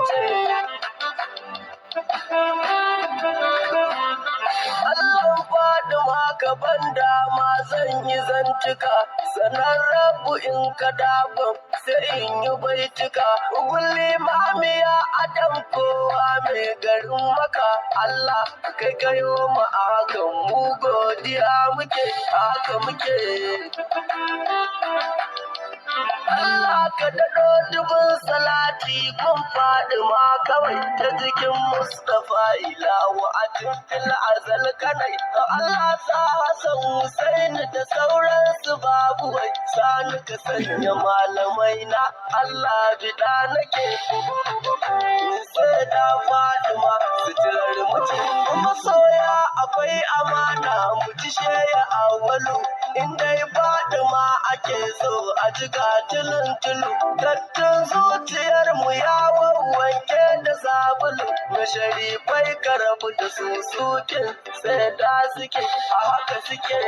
ce. Allah Fatima ka ban dama zan yi zantuka, sanar rabu in ka daban sai in yi baituka. Gulli mamiya adam kowa mai garin maka, Allah kai kayo mu akan mu godiya muke haka muke. Allah ka daɗo dubin salati kun Fatima kawai ta jikin Mustapha ilahu a cikin azal kanai. Allah sa Hassan Husaini da sauransu babu wai sani ka sanya malamai na Allah bida nake. Sai da Fatima suturar mutum masoya akwai amana mu ci sheya awalu in dai Fatima ake so a jiga tulun tulu. Dattin zuciyar mu ya wanke da sabulu na sharifai ka rabu da su sukin sai da suke a haka suke.